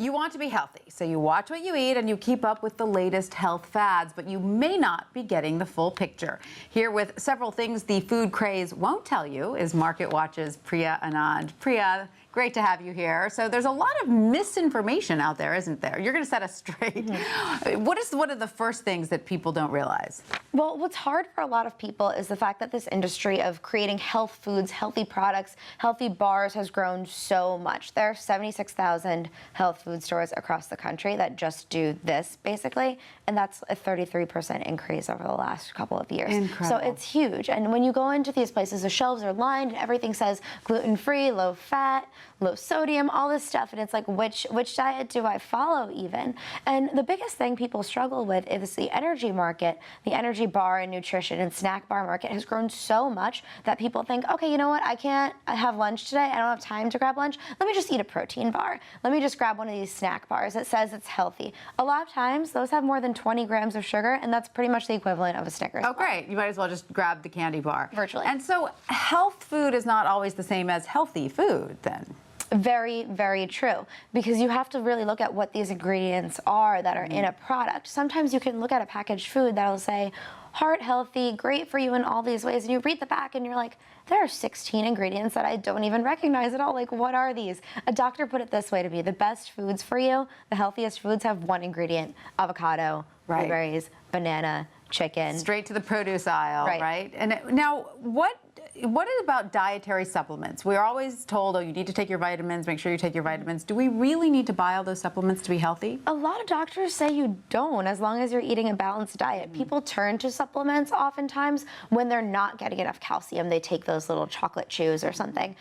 You want to be healthy, so you watch what you eat and you keep up with the latest health fads, but you may not be getting the full picture. Here with several things the food craze won't tell you is MarketWatch's Priya Anand. Priya, great to have you here. So there's a lot of misinformation out there, isn't there? You're going to set us straight. Mm-hmm. What is one of the first things that people don't realize? Well, what's hard for a lot of people is the fact that this industry of creating health foods, healthy products, healthy bars has grown so much. There are 76,000 health food stores across the country that just do this, basically, and that's a 33% increase over the last couple of years. Incredible. So it's huge. And when you go into these places, the shelves are lined and everything says gluten-free, low fat, low sodium, all this stuff, and it's like, which diet do I follow even? And the biggest thing people struggle with is the energy market. The energy bar and nutrition and snack bar market has grown so much that people think, okay, you know what, I can't have lunch today, I don't have time to grab lunch, let me just eat a protein bar. Let me just grab one of these snack bars that says it's healthy. A lot of times, those have more than 20 grams of sugar, and that's pretty much the equivalent of a Snickers bar. Oh, great. You might as well just grab the candy bar. Virtually. And so health food is not always the same as healthy food, then? Very, very true, because you have to really look at what these ingredients are that are in a product. Sometimes you can look at a packaged food that'll say, heart healthy, great for you in all these ways, and you read the back and you're like, there are 16 ingredients that I don't even recognize at all. Like, what are these? A doctor put it this way to me: the best foods for you, the healthiest foods, have one ingredient: avocado, blueberries, banana, chicken. Straight to the produce aisle, right? And now, what is about dietary supplements? We're always told, oh, you need to take your vitamins, make sure you take your vitamins. Do we really need to buy all those supplements to be healthy? A lot of doctors say you don't, as long as you're eating a balanced diet. People turn to supplements oftentimes when they're not getting enough calcium. They take those little chocolate chews or something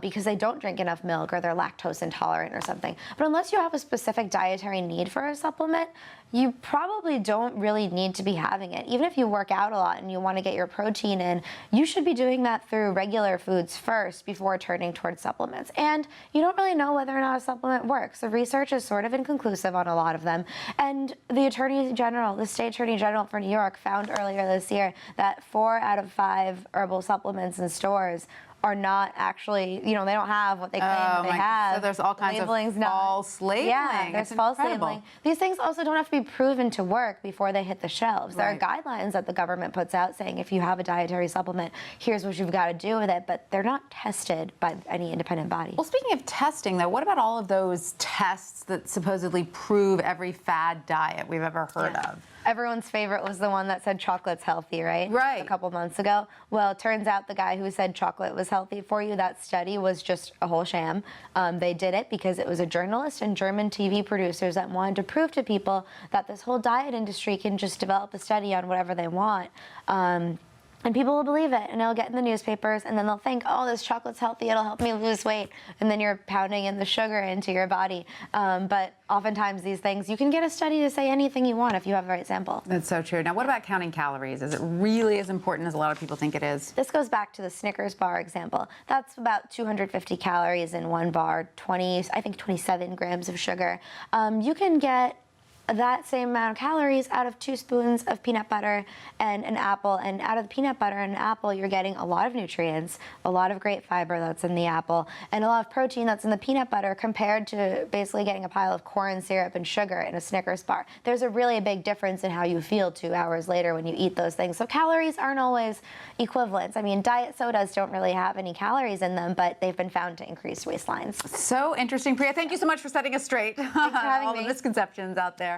because they don't drink enough milk or they're lactose intolerant or something. But unless you have a specific dietary need for a supplement, you probably don't really need to be having it. Even if you work out a lot and you want to get your protein in, you should be doing that through regular foods first before turning towards supplements. And you don't really know whether or not a supplement works. The research is sort of inconclusive on a lot of them. And the Attorney General, the State Attorney General for New York, found earlier this year that 4 out of 5 herbal supplements in stores are not actually, they don't have what they claim they have. So there's all kinds of false labeling. Yeah, there's false labeling. These things also don't have to be proven to work before they hit the shelves. There are guidelines that the government puts out saying if you have a dietary supplement, here's what you've got to do with it, but they're not tested by any independent body. Well, speaking of testing, though, what about all of those tests that supposedly prove every fad diet we've ever heard of? Everyone's favorite was the one that said chocolate's healthy, right? Right. A couple months ago. Well, it turns out the guy who said chocolate was healthy for you, that study was just a whole sham. They did it because it was a journalist and German TV producers that wanted to prove to people that this whole diet industry can just develop a study on whatever they want. And people will believe it, and it'll get in the newspapers, and then they'll think, oh, this chocolate's healthy, it'll help me lose weight, and then you're pounding in the sugar into your body. But oftentimes these things, you can get a study to say anything you want if you have the right sample. That's so true. Now, what about counting calories? Is it really as important as a lot of people think it is? This goes back to the Snickers bar example. That's about 250 calories in one bar, 27 grams of sugar. You can get that same amount of calories out of 2 spoons of peanut butter and an apple. And out of the peanut butter and an apple, you're getting a lot of nutrients, a lot of great fiber that's in the apple, and a lot of protein that's in the peanut butter compared to basically getting a pile of corn syrup and sugar in a Snickers bar. There's a really big difference in how you feel 2 hours later when you eat those things. So calories aren't always equivalent. I mean, diet sodas don't really have any calories in them, but they've been found to increase waistlines. So interesting, Priya. Thank you so much for setting us straight. Thanks for having me. All the misconceptions out there.